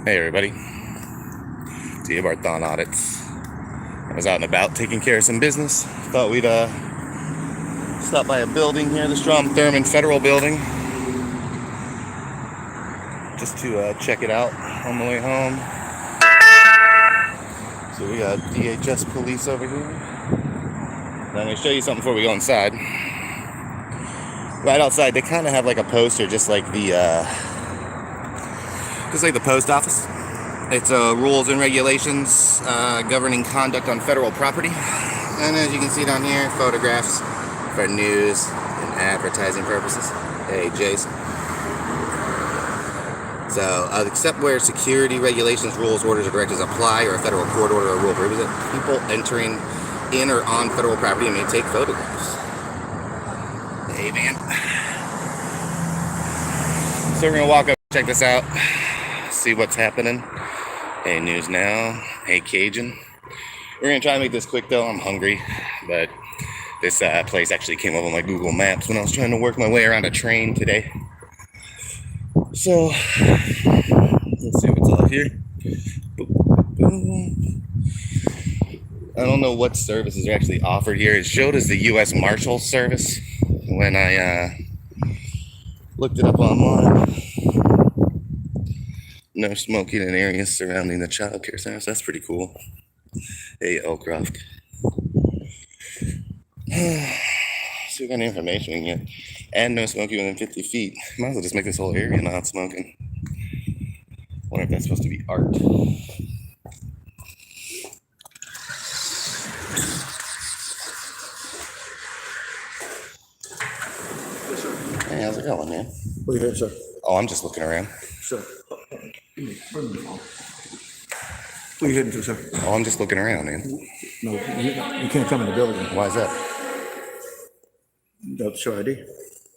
Hey everybody, T of our Thon Audits. I was out and about taking care of some business. Thought we'd stop by a building here, the Strom Thurmond Federal Building, just to check it out on the way home. So we got DHS police over here. And I'm going to show you something before we go inside. Right outside, they kind of have like a poster, just like the post office. It's rules and regulations governing conduct on federal property. And as you can see down here, photographs for news and advertising purposes. Hey, Jason. So, except where security regulations, rules, orders, or directives apply, or a federal court order or rule prohibits it, people entering in or on federal property may take photographs. Hey, man. So we're gonna walk up, check this out, see what's happening. Hey, News Now. Hey, Cajun. We're gonna try to make this quick though. I'm hungry, but this place actually came up on my Google Maps when I was trying to work my way around a train today. So let's see what's all here. I don't know what services are actually offered here. It showed as the U.S. Marshal Service when I looked it up online. No smoking in areas surrounding the child care center. So that's pretty cool. Hey, Elcroft. See what kind of information we can get. And no smoking within 50 feet. Might as well just make this whole area not smoking. Wonder if that's supposed to be art. Hey, how's it going, man? What are you doing, sir? Oh, I'm just looking around. Sir. Bring the phone. What are you heading to, sir? Oh, I'm just looking around, man. No, you can't come in the building. Why is that? That's your ID.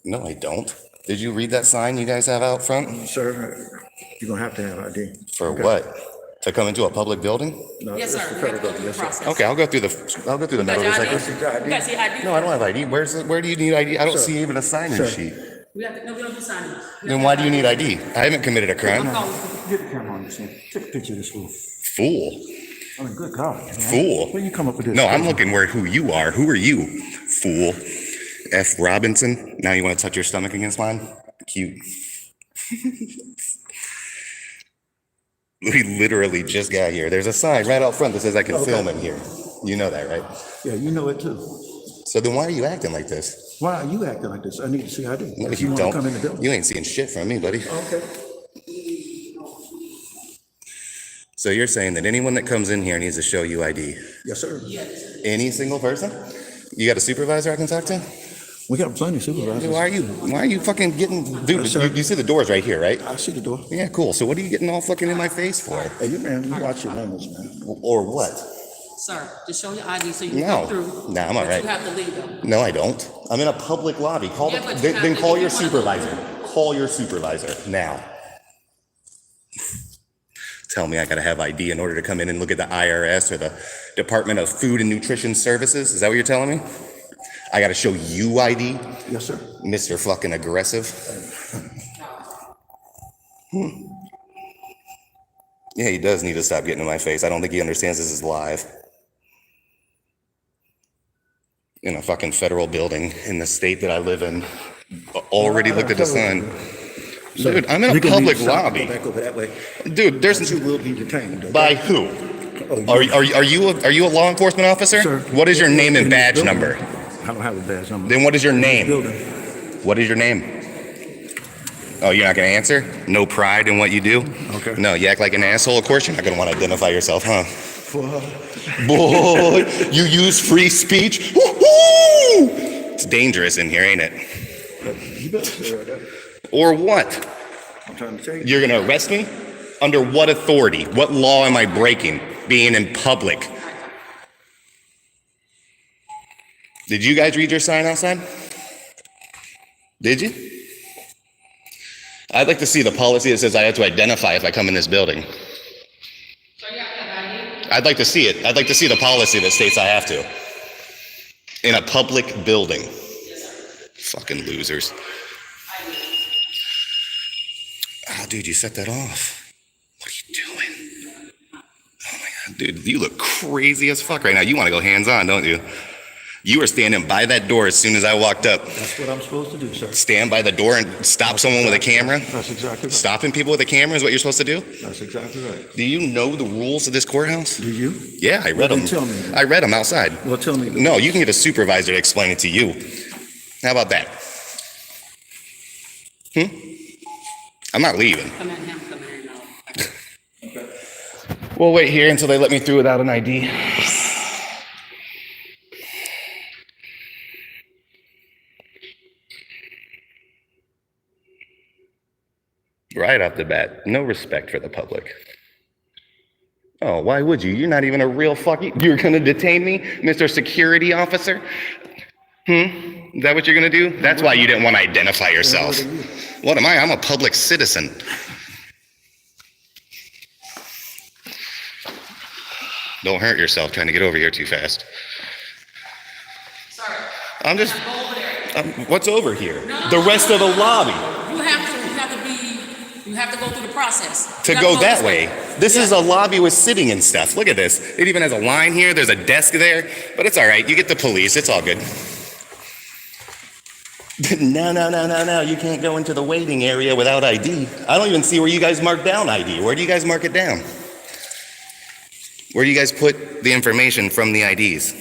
No, I don't. Did you read that sign you guys have out front? Sir, you're going to have ID. For okay. What? To come into a public building? No, yes, sir. The federal building. Yes, sir. Okay, I'll go through the metal detector. You guys see ID? No, I don't have ID. Where do you need ID? I don't see even a sign-in sheet. We don't do sign-in. Then why do you need ID? I haven't committed a crime. Get the camera on yourself. Take a picture of this fool. Fool? I mean, good God. Man. Fool? Where you come up with this? No, I'm looking who you are. Who are you? Fool. F. Robinson. Now you want to touch your stomach against mine? Cute. We literally just got here. There's a sign right out front that says I can film in here. You know that, right? Yeah, you know it too. So then why are you acting like this? Why are you acting like this? I need to see ID. No, you don't. Come in the building. You ain't seeing shit from me, buddy. Okay. So you're saying that anyone that comes in here needs to show you ID? Yes, sir. Any single person? You got a supervisor I can talk to? We got plenty of supervisors. Why are you fucking getting, dude, you see the doors right here, right? I see the door. Yeah, cool. So what are you getting all fucking in my face for? Hey, you watch your language, man. Or what? Sir, just show your ID so you can go through. No, I'm all right. You have to leave them. No, I don't. I'm in a public lobby. Then call your supervisor. Call your supervisor now. Tell me I gotta have ID in order to come in and look at the IRS or the Department of Food and Nutrition Services. Is that what you're telling me? I gotta show you ID? Yes, sir. Mr. fucking aggressive. Yeah, he does need to stop getting in my face. I don't think he understands this is live. In a fucking federal building in the state that I live in. Already looked at the sign. Dude, I'm in a public lobby. Go back over that way. Dude, you will be detained. Okay? By who? Are you a law enforcement officer? Sir, what is your name and badge number? I don't have a badge number. Then what is your name? What is your name? Oh, you're not gonna answer? No pride in what you do? Okay. No, you act like an asshole. Of course you're not gonna want to identify yourself, huh? Boy, you use free speech? Woo-hoo! It's dangerous in here, ain't it? You better say that. Or what? I'm trying to tell you. You're gonna arrest me? Under what authority? What law am I breaking? Being in public. Did you guys read your sign outside? Did you? I'd like to see the policy that says I have to identify if I come in this building. I'd like to see it. I'd like to see the policy that states I have to. In a public building. Fucking losers. Oh, dude, you set that off. What are you doing? Dude, you look crazy as fuck right now. You want to go hands-on, don't you? You were standing by that door as soon as I walked up. That's what I'm supposed to do, sir. Stand by the door and stop someone with a camera? That's exactly right. Stopping people with a camera is what you're supposed to do? That's exactly right. Do you know the rules of this courthouse? Do you? Yeah, I read Well, them. then tell me. I read them outside. Well, tell me. No, you can get a supervisor to explain it to you. How about that? I'm not leaving. Come in, him, come in now. We'll wait here until they let me through without an ID. Right off the bat, no respect for the public. Oh, why would you? You're not even a real fucking... You're gonna detain me, Mr. Security Officer? Is that what you're gonna do? That's why you didn't want to identify yourself. What am I? I'm a public citizen. Don't hurt yourself trying to get over here too fast. Sorry. I'm just... Go over there. What's over here? The rest of the lobby. You have to go through the process. To You gotta go that this way. This is a lobby with sitting and stuff. Look at this. It even has a line here. There's a desk there. But it's all right. You get the police. It's all good. No. You can't go into the waiting area without ID. I don't even see where you guys mark down ID. Where do you guys mark it down? Where do you guys put the information from the IDs?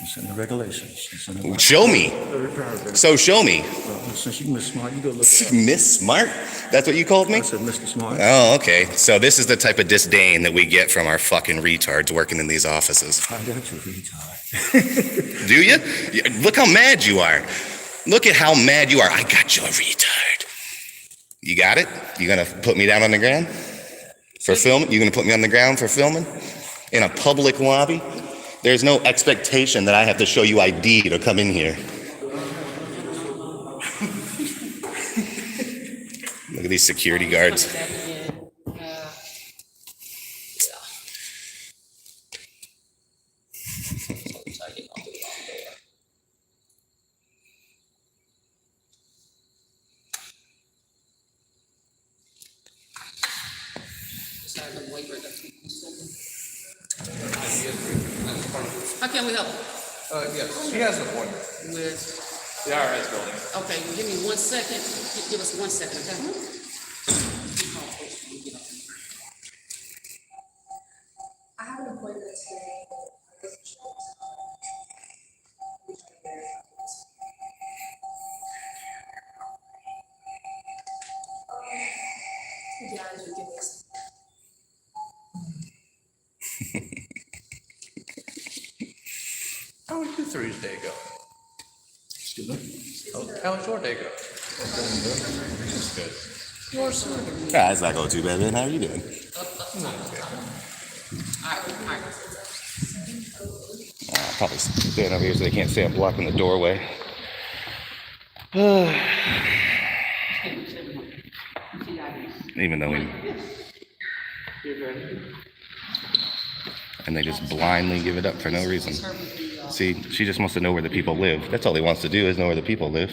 It's in the regulations. It's in the Show me. third paragraph. So show me. Well, since you Miss Smart, you go look it up. Miss Smart? That's what you called me? I said Mr. Smart. Oh, okay. So this is the type of disdain that we get from our fucking retards working in these offices. I got you, retard. Do you? Look how mad you are. Look at how mad you are. I got you a retard. You got it? You gonna put me down on the ground for filming? You gonna put me on the ground for filming in a public lobby? There's no expectation that I have to show you ID to come in here. Look at these security guards. How can we help? Yes, she has an appointment. With, The IRS building. okay, give me 1 second. Give us 1 second, okay? I have an appointment today. Yeah, I do give this. How was your Thursday go? Excuse me? How was your day go? That's good. Yours, sir. It's not going too bad, man. How are you doing? Alright. I'll probably stand over here so they can't say I'm blocking the doorway. Even though we... And they just blindly give it up for no reason. See, she just wants to know where the people live. That's all he wants to do is know where the people live.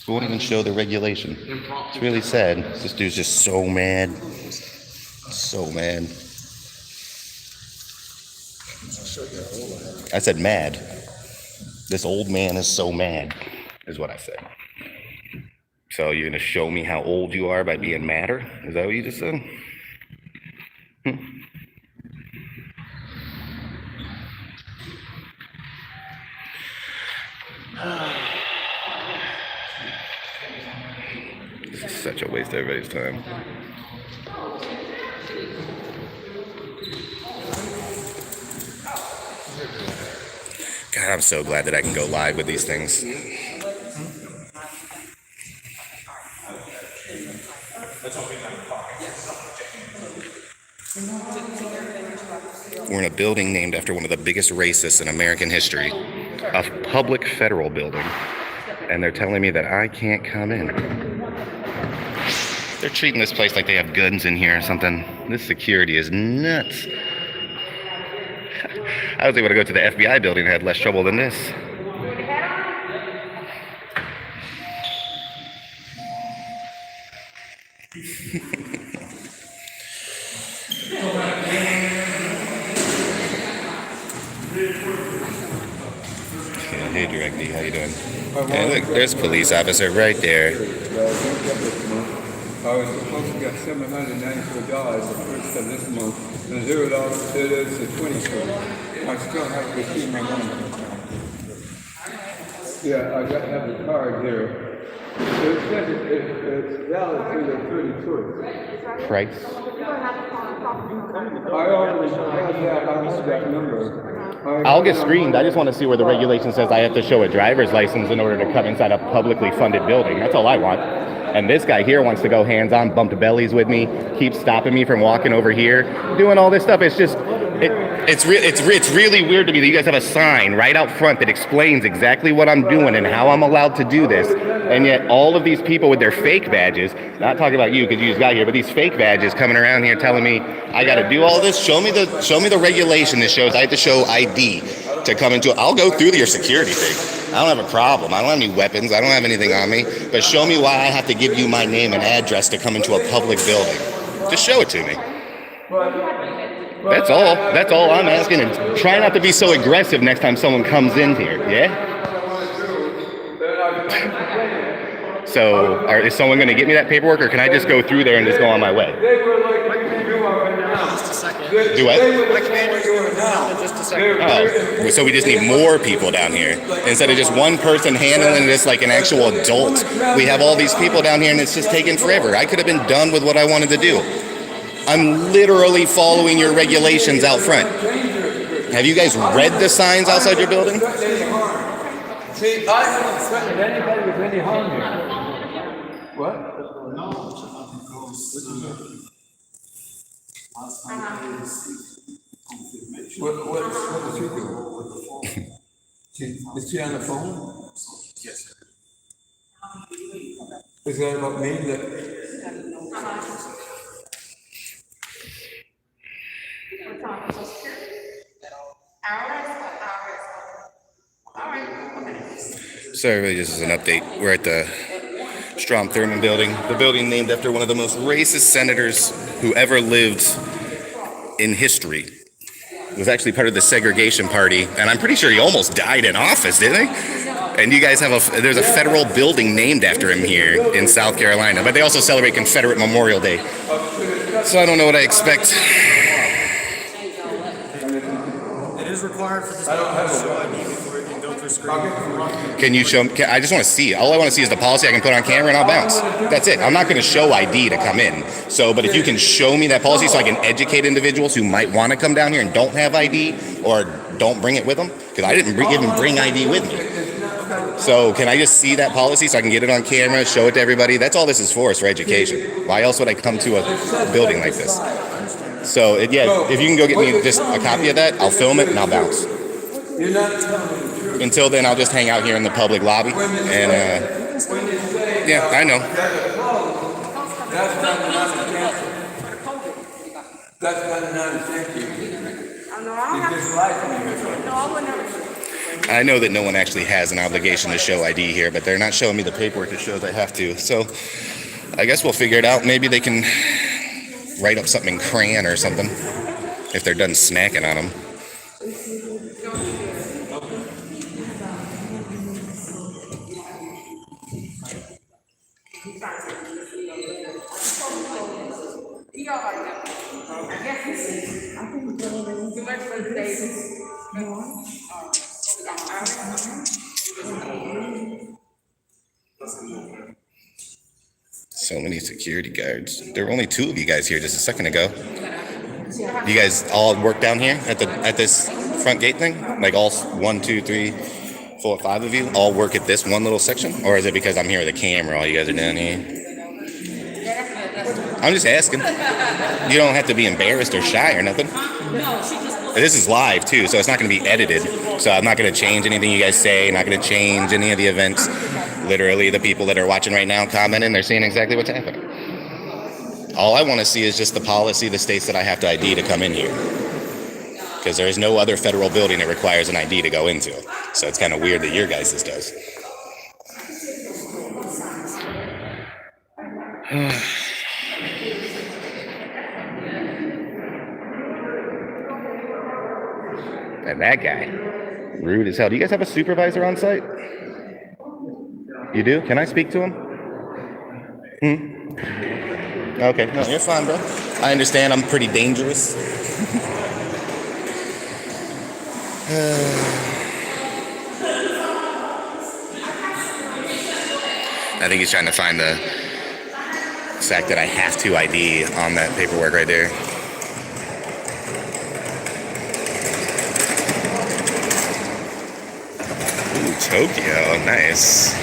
We won't even show the regulation. It's really sad. This dude's just so mad. So mad. I said mad. This old man is so mad, is what I said. So you're gonna show me how old you are by being madder? Is that what you just said? This is such a waste of everybody's time. God, I'm so glad that I can go live with these things. We're in a building named after one of the biggest racists in American history, a public federal building, and they're telling me that I can't come in. They're treating this place like they have guns in here or something. This security is nuts. I was able to go to the FBI building and had less trouble than this. Yeah, look, there's a police officer right there. I was supposed to get $794 the first of this month, and $0 it is the 21st. I still have to receive my money. Yeah, I got to have the card here. It says it's valid through the 31st. Price. I already had that, I have that number. I'll get screened. I just want to see where the regulation says I have to show a driver's license in order to come inside a publicly funded building. That's all I want. And this guy here wants to go hands-on, bump bellies with me, keeps stopping me from walking over here, doing all this stuff. It's just, it's really weird to me that you guys have a sign right out front that explains exactly what I'm doing and how I'm allowed to do this. And yet all of these people with their fake badges, not talking about you because you just got here, but these fake badges coming around here telling me I got to do all this. Show me the regulation that shows I have to show ID to come into it. I'll go through your security thing. I don't have a problem. I don't have any weapons. I don't have anything on me. But show me why I have to give you my name and address to come into a public building. Just show it to me. That's all. That's all I'm asking. And try not to be so aggressive next time someone comes in here. Yeah? So, is someone going to get me that paperwork, or can I just go through there and just go on my way? They were like you are now. Just a second. Do what? They were like you are now. Just a second. Oh, so we just need more people down here. Instead of just one person handling this like an actual adult, we have all these people down here and it's just taking forever. I could have been done with what I wanted to do. I'm literally following your regulations out front. Have you guys read the signs outside your building? See, I haven't threatened anybody with any harm here. What? What does he do? Is she on the phone? Yes. Is that about me? So everybody, just as an update, we're at the Strom Thurmond building, the building named after one of the most racist senators who ever lived in history. He was actually part of the segregation party, and I'm pretty sure he almost died in office, didn't he? And you guys have there's a federal building named after him here in South Carolina, but they also celebrate Confederate Memorial Day. So I don't know what I expect. It is required for this to show ID before it can go through screening. Can you show? I just want to see. All I want to see is the policy I can put on camera and I'll bounce. That's it. I'm not going to show ID to come in. So, but if you can show me that policy so I can educate individuals who might want to come down here and don't have ID or don't bring it with them, because I didn't even bring ID with me. So can I just see that policy so I can get it on camera, show it to everybody? That's all this is for education. Why else would I come to a building like this? So, yeah, if you can go get me just a copy of that, I'll film it and I'll bounce. You're not telling me the truth. Until then, I'll just hang out here in the public lobby. And, yeah, I know. That's not thank you. You just lied to me. I know that no one actually has an obligation to show ID here, but they're not showing me the paperwork that shows I have to. So I guess we'll figure it out. Maybe they can write up something in crayon or something if they're done snacking on them. So many security guards. There were only 2 of you guys here just a second ago. You guys all work down here at this front gate thing? Like all 1, 2, 3, 4, 5 of you all work at this one little section? Or is it because I'm here with a camera, all you guys are down here? I'm just asking. You don't have to be embarrassed or shy or nothing. This is live too, so it's not going to be edited. So I'm not going to change anything you guys say, not going to change any of the events. Literally, the people that are watching right now commenting, they're seeing exactly what's happening. All I want to see is just the policy that states that I have to ID to come in here. Because there is no other federal building that requires an ID to go into. So it's kind of weird that your guys' does. And that guy, rude as hell. Do you guys have a supervisor on site? You do? Can I speak to him? Okay, no, you're fine, bro. I understand I'm pretty dangerous. I think he's trying to find the fact that I have to ID on that paperwork right there. Ooh, Tokyo, nice.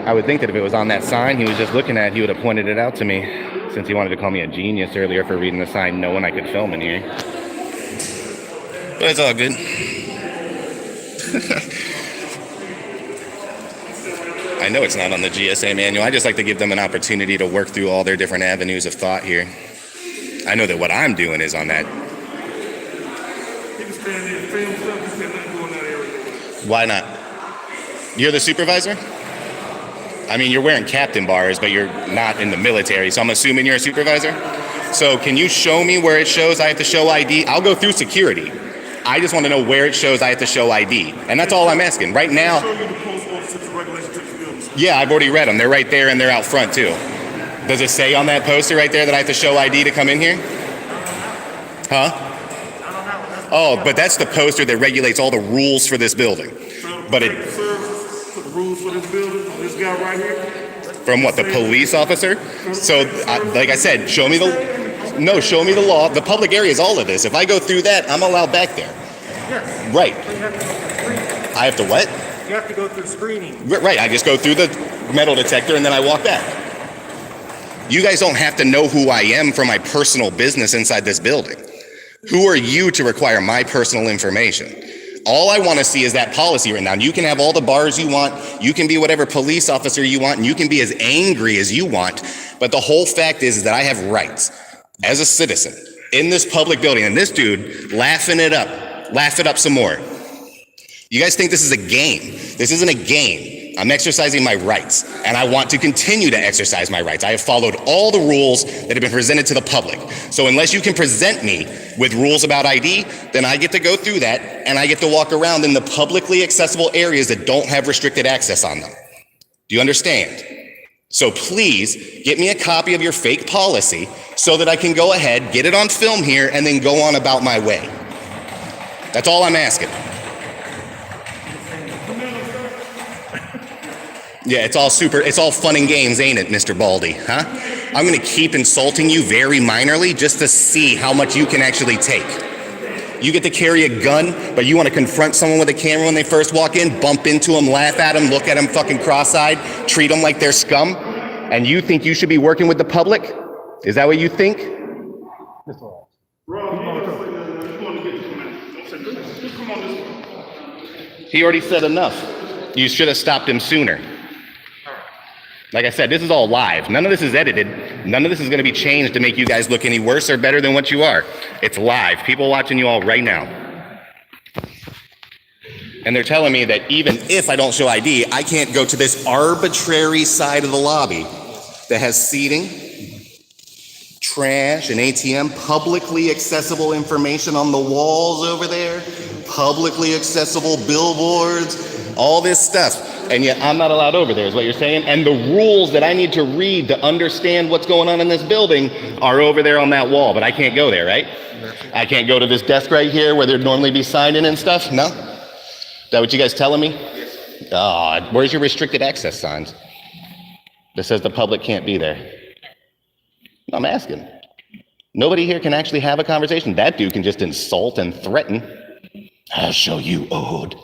I would think that if it was on that sign he was just looking at, he would have pointed it out to me, since he wanted to call me a genius earlier for reading the sign knowing I could film in here. But it's all good. I know it's not on the GSA manual. I just like to give them an opportunity to work through all their different avenues of thought here. I know that what I'm doing is on that. Why not? You're the supervisor? I mean, you're wearing captain bars, but you're not in the military, so I'm assuming you're a supervisor? So can you show me where it shows I have to show ID? I'll go through security. I just want to know where it shows I have to show ID. And that's all I'm asking. Right now, yeah, I've already read them. They're right there and they're out front too. Does it say on that poster right there that I have to show ID to come in here? Huh? Oh, but that's the poster that regulates all the rules for this building. But it... The rules for this building, this guy right here? From what, the police officer? So, like I said, show me the law. The public area is all of this. If I go through that, I'm allowed back there. Yes. Right. But you have to go through screening. I have to what? You have to go through screening. Right, I just go through the metal detector and then I walk back. You guys don't have to know who I am for my personal business inside this building. Who are you to require my personal information? All I want to see is that policy written down. You can have all the bars you want, you can be whatever police officer you want, and you can be as angry as you want, but the whole fact is that I have rights as a citizen in this public building, and this dude laughing it up some more. You guys think this is a game. This isn't a game. I'm exercising my rights, and I want to continue to exercise my rights. I have followed all the rules that have been presented to the public. So unless you can present me with rules about ID, then I get to go through that, and I get to walk around in the publicly accessible areas that don't have restricted access on them. Do you understand? So please, get me a copy of your fake policy so that I can go ahead, get it on film here, and then go on about my way. That's all I'm asking. Yeah, it's all fun and games, ain't it, Mr. Baldy, huh? I'm gonna keep insulting you very minorly just to see how much you can actually take. You get to carry a gun, but you wanna confront someone with a camera when they first walk in, bump into them, laugh at them, look at them fucking cross-eyed, treat them like they're scum, and you think you should be working with the public? Is that what you think? He already said enough. You should have stopped him sooner. Like I said, this is all live. None of this is edited. None of this is going to be changed to make you guys look any worse or better than what you are. It's live. People watching you all right now. And they're telling me that even if I don't show ID, I can't go to this arbitrary side of the lobby that has seating, trash, an ATM, publicly accessible information on the walls over there, publicly accessible billboards, all this stuff. And yet I'm not allowed over there, is what you're saying? And the rules that I need to read to understand what's going on in this building are over there on that wall, but I can't go there, right? I can't go to this desk right here where there'd normally be signing and stuff? No? Is that what you guys telling me? Oh, where's your restricted access signs that says the public can't be there? I'm asking. Nobody here can actually have a conversation. That dude can just insult and threaten. I'll show you, Ode.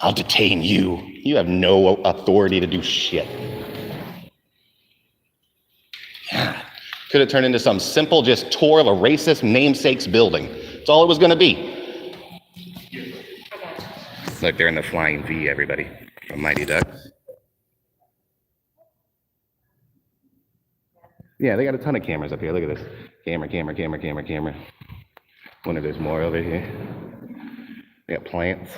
I'll detain you. You have no authority to do shit. God. Could have turned into some simple just tour of a racist namesake's building. That's all it was gonna be. Look, they're in the flying V, everybody. From Mighty Ducks. Yeah, they got a ton of cameras up here. Look at this. Camera. Wonder if there's more over here. They got plants.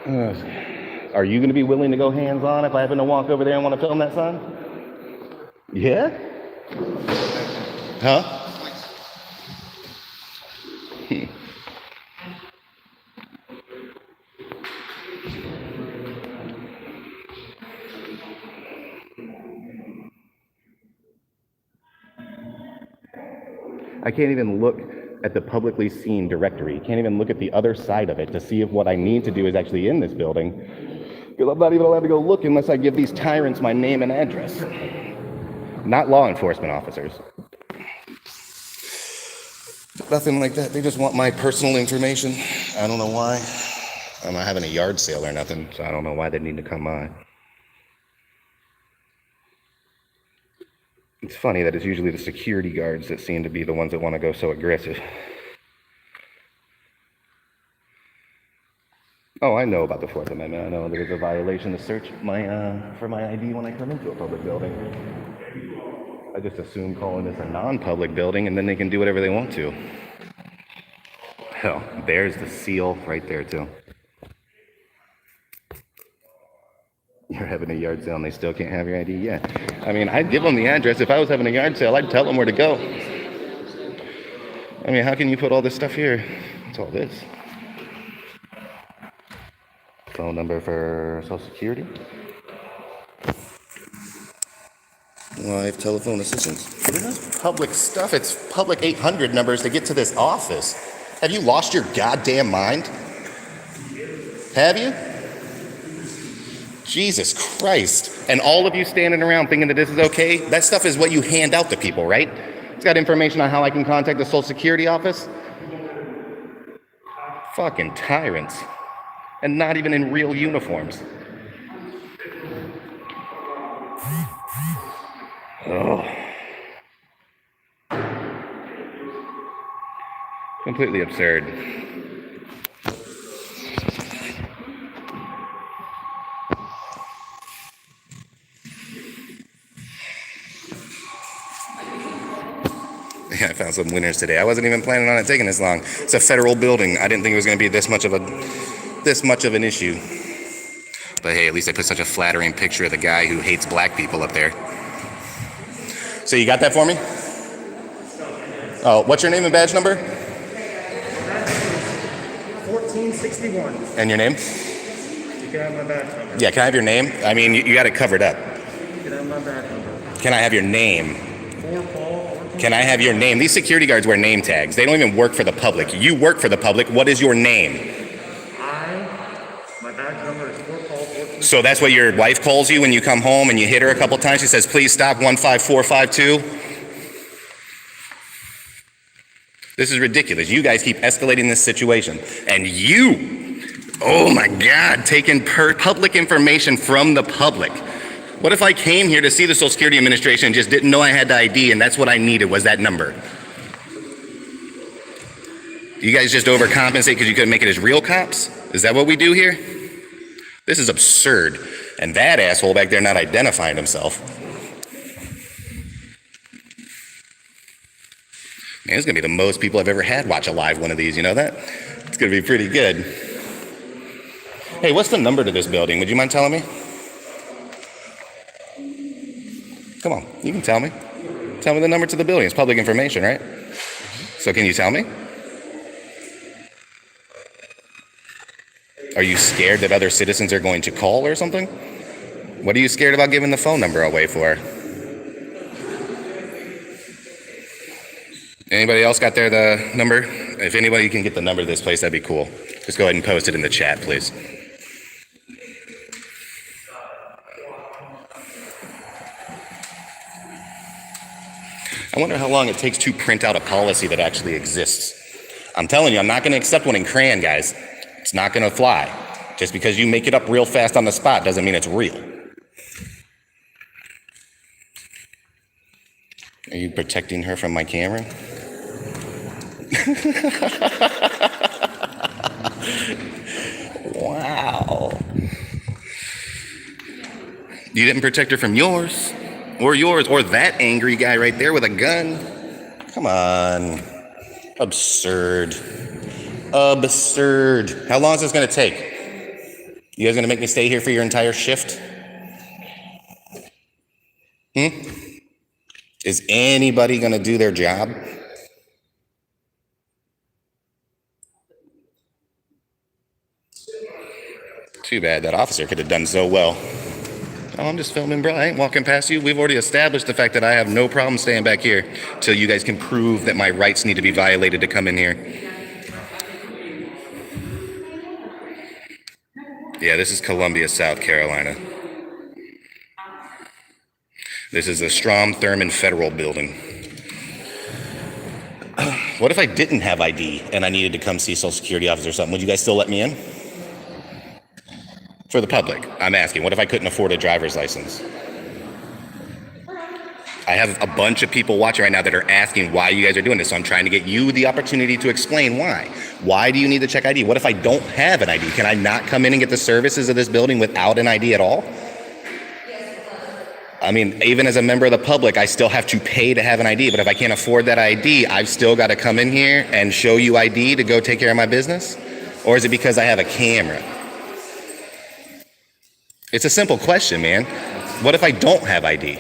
Are you going to be willing to go hands-on if I happen to walk over there and want to film that sign? Yeah? Huh? I can't even look at the publicly seen directory. Can't even look at the other side of it to see if what I need to do is actually in this building. Because I'm not even allowed to go look unless I give these tyrants my name and address. Not law enforcement officers. Nothing like that. They just want my personal information. I don't know why. I'm not having a yard sale or nothing, so I don't know why they need to come by. It's funny that it's usually the security guards that seem to be the ones that want to go so aggressive. Oh, I know about the Fourth Amendment. I know that it's a violation to search for my ID when I come into a public building. I just assume calling this a non-public building and then they can do whatever they want to. Hell, there's the seal right there too. You're having a yard sale and they still can't have your ID? Yeah. I mean, I'd give them the address. If I was having a yard sale, I'd tell them where to go. I mean, how can you put all this stuff here? What's all this? Phone number for Social Security? Live telephone assistance. This is public stuff. It's public 800 numbers to get to this office. Have you lost your goddamn mind? Have you? Jesus Christ. And all of you standing around thinking that this is okay? That stuff is what you hand out to people, right? It's got information on how I can contact the Social Security office. Fucking tyrants. And not even in real uniforms. Oh. Completely absurd. Yeah, I found some winners today. I wasn't even planning on it taking this long. It's a federal building. I didn't think it was going to be this much of an issue. But hey, at least I put such a flattering picture of the guy who hates black people up there. So you got that for me? Oh, what's your name and badge number? 1461. And your name? You can have my badge number. Yeah, can I have your name? I mean, you got it covered up. You can have my badge number. Can I have your name? 4 Paul. 14. Can I have your name? These security guards wear name tags. They don't even work for the public. You work for the public. What is your name? My badge number is 4 Paul. 14. So that's what your wife calls you when you come home and you hit her a couple times? She says, please stop 15452. This is ridiculous. You guys keep escalating this situation. And you, oh my God, taking public information from the public. What if I came here to see the Social Security Administration and just didn't know I had the ID and that's what I needed was that number? You guys just overcompensate because you couldn't make it as real cops? Is that what we do here? This is absurd. And that asshole back there not identifying himself. Man, it's going to be the most people I've ever had watch a live one of these, you know that? It's going to be pretty good. Hey, what's the number to this building? Would you mind telling me? Come on, you can tell me. Tell me the number to the building. It's public information, right? So can you tell me? Are you scared that other citizens are going to call or something? What are you scared about giving the phone number away for? Anybody else got the number? If anybody can get the number to this place, that'd be cool. Just go ahead and post it in the chat, please. I wonder how long it takes to print out a policy that actually exists. I'm telling you, I'm not going to accept one in crayon, guys. It's not going to fly. Just because you make it up real fast on the spot doesn't mean it's real. Are you protecting her from my camera? Wow. You didn't protect her from yours, or that angry guy right there with a gun. Come on. Absurd. Absurd. How long is this going to take? You guys going to make me stay here for your entire shift? Is anybody going to do their job? Too bad. That officer could have done so well. Oh, I'm just filming, bro. I ain't walking past you. We've already established the fact that I have no problem staying back here till you guys can prove that my rights need to be violated to come in here. Yeah, this is Columbia, South Carolina. This is the Strom Thurmond Federal Building. What if I didn't have ID and I needed to come see a Social Security officer or something? Would you guys still let me in? For the public, I'm asking. What if I couldn't afford a driver's license? I have a bunch of people watching right now that are asking why you guys are doing this, so I'm trying to get you the opportunity to explain why. Why do you need to check ID? What if I don't have an ID? Can I not come in and get the services of this building without an ID at all? I mean, even as a member of the public, I still have to pay to have an ID, but if I can't afford that ID, I've still got to come in here and show you ID to go take care of my business? Or is it because I have a camera? It's a simple question, man. What if I don't have ID?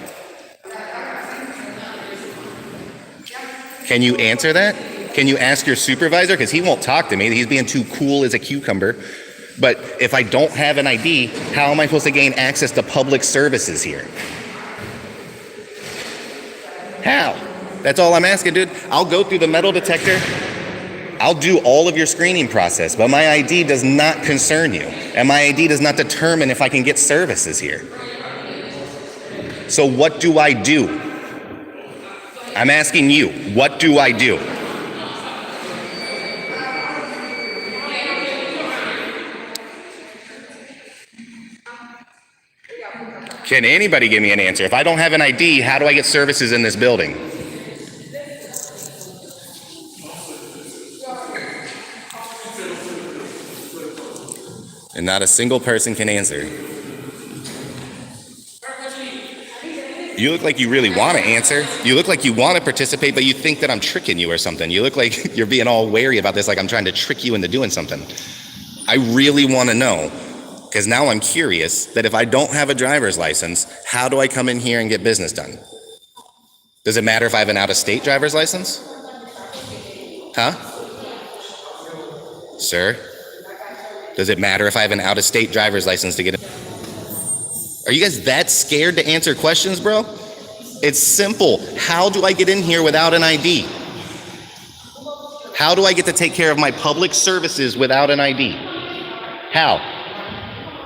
Can you answer that? Can you ask your supervisor? Because he won't talk to me. He's being too cool as a cucumber. But if I don't have an ID, how am I supposed to gain access to public services here? How? That's all I'm asking, dude. I'll go through the metal detector. I'll do all of your screening process, but my ID does not concern you. And my ID does not determine if I can get services here. So what do I do? I'm asking you, what do I do? Can anybody give me an answer? If I don't have an ID, how do I get services in this building? And not a single person can answer. You look like you really want to answer. You look like you want to participate, but you think that I'm tricking you or something. You look like you're being all wary about this, like I'm trying to trick you into doing something. I really want to know, because now I'm curious that if I don't have a driver's license, how do I come in here and get business done? Does it matter if I have an out-of-state driver's license? Huh? Sir? Does it matter if I have an out-of-state driver's license to get in? Are you guys that scared to answer questions, bro? It's simple. How do I get in here without an ID? How do I get to take care of my public services without an ID? How?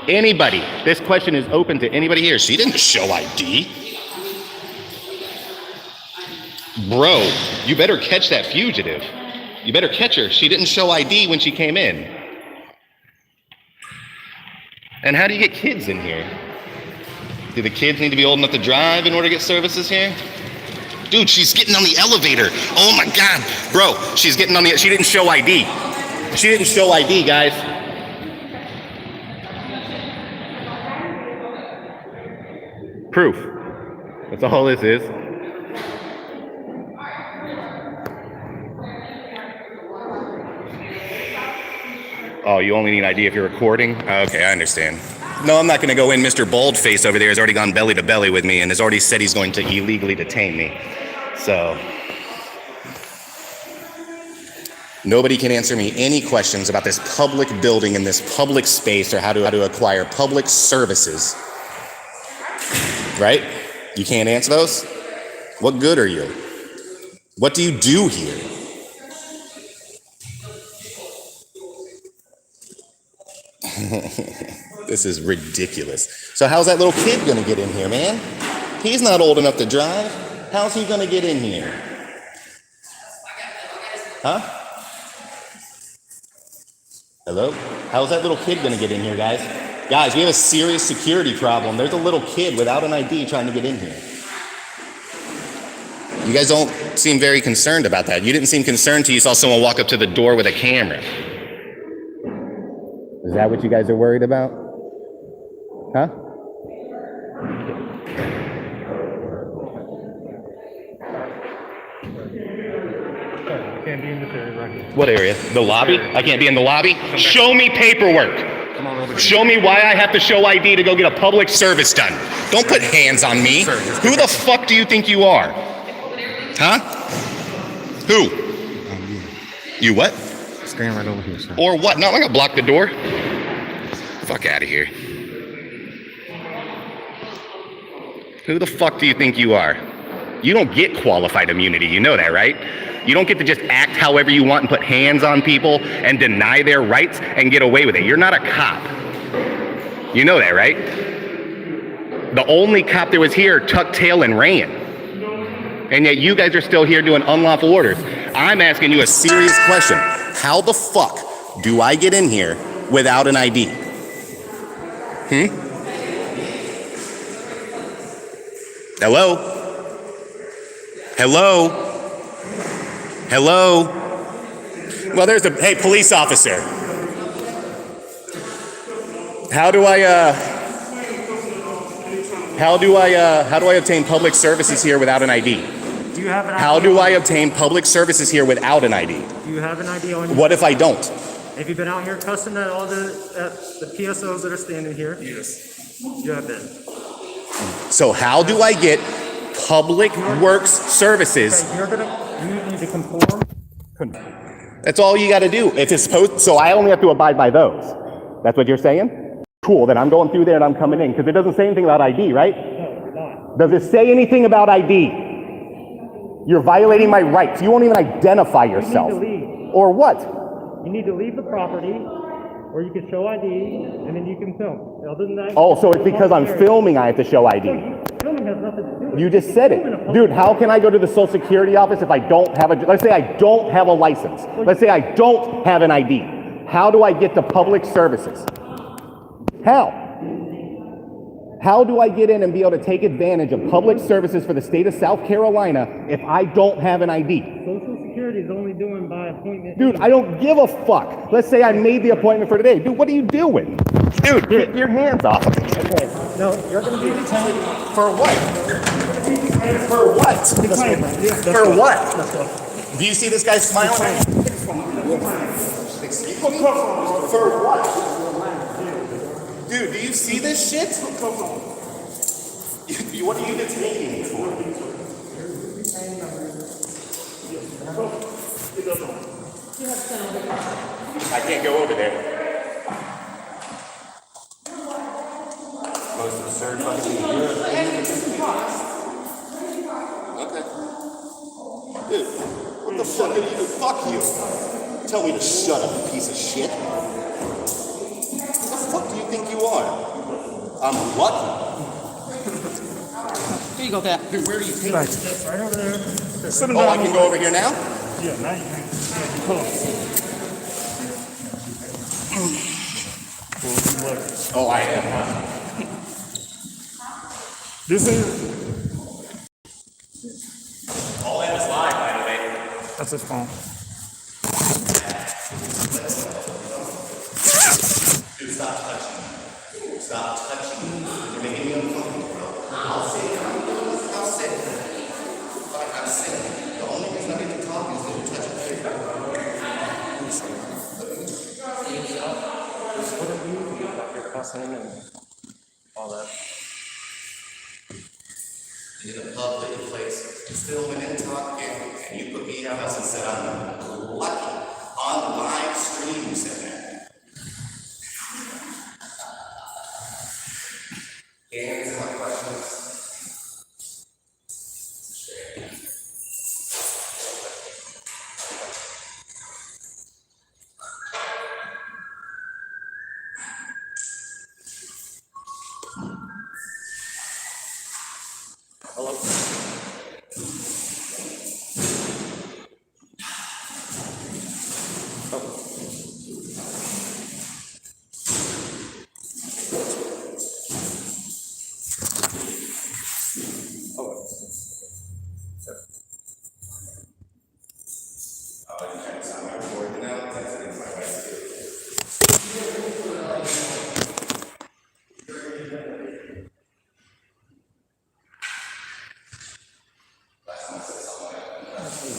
Anybody. This question is open to anybody here. She didn't show ID. Bro, you better catch that fugitive. You better catch her. She didn't show ID when she came in. And how do you get kids in here? Do the kids need to be old enough to drive in order to get services here? Dude, she's getting on the elevator. Oh my God. Bro, she's getting on the, she didn't show ID. She didn't show ID, guys. Proof. That's all this is. Oh, you only need ID if you're recording? Okay, I understand. No, I'm not going to go in. Mr. Baldface over there has already gone belly to belly with me and has already said he's going to illegally detain me. So, nobody can answer me any questions about this public building and this public space or how to acquire public services. Right? You can't answer those? What good are you? What do you do here? This is ridiculous. So how's that little kid gonna get in here, man? He's not old enough to drive. How's he gonna get in here? Huh? Hello? How's that little kid gonna get in here, guys? Guys, we have a serious security problem. There's a little kid without an ID trying to get in here. You guys don't seem very concerned about that. You didn't seem concerned till you saw someone walk up to the door with a camera. Is that what you guys are worried about? Huh? Can't be in this area right here. What area? The lobby? I can't be in the lobby? Show me paperwork. Come on over here. Show me why I have to show ID to go get a public service done. Don't put hands on me. Sir, Who the fuck do you think you are? Huh? Who? You what? Stand right over here, sir. Or what? No, I'm not gonna block the door. Fuck out of here. Who the fuck do you think you are? You don't get qualified immunity, you know that, right? You don't get to just act however you want and put hands on people and deny their rights and get away with it. You're not a cop. You know that, right? The only cop that was here tucked tail and ran. And yet you guys are still here doing unlawful orders. I'm asking you a serious question. How the fuck do I get in here without an ID? Hello? Hello? Hello? Well, there's a, hey, police officer. How do I obtain public services here without an ID? Do you have an ID? How do I obtain public services here without an ID? Do you have an ID on you? What if I don't? Have you been out here cussing at all the PSOs that are standing here? Yes. You have been. So how do I get public works services? Okay, you need to conform. That's all you got to do. If it's supposed, so I only have to abide by those. That's what you're saying? Cool, then I'm going through there and I'm coming in, because it doesn't say anything about ID, right? No, you're not. Does it say anything about ID? You're violating my rights. You won't even identify yourself. You need to leave. Or what? You need to leave the property, or you can show ID, and then you can film. Other than that, Oh, so it's because I'm filming I have to show ID. Filming has nothing to do with it. You just said it. Dude, how can I go to the Social Security office if I don't have a, let's say I don't have a license. Let's say I don't have an ID. How do I get to public services? How? How do I get in and be able to take advantage of public services for the state of South Carolina if I don't have an ID? Social Security is only doing by appointment. Dude, I don't give a fuck. Let's say I made the appointment for today. Dude, what are you doing? Dude, get your hands off of me. Okay, no, you're going to be detained. For what? For what? For what? Do you see this guy smiling? Excuse me? For what? Dude, do you see this shit? What are you detaining me for? I can't go over there. Most absurd fucking thing. Okay. Dude, what the fuck are you doing? Fuck you. Tell me to shut up, you piece of shit. Who the fuck do you think you are? I'm lucky. Here you go, Cap. Dude, where are you taking me? Right over there. Oh, I can go over here now? Yeah, now you can. Oh, I am. This is. All that is live, by the way. That's his phone. Dude, stop touching me. Stop touching me. You're making me uncomfortable, bro. I'll sit. I'll sit. Fuck, I'm sitting. The only reason I get to talk is that you're touching me. What are you doing about your cussing and all that? In a public place, filming and talking, and you put me in your house and said I'm lucky. On live stream, you said that. Answer my questions. Hello? Oh.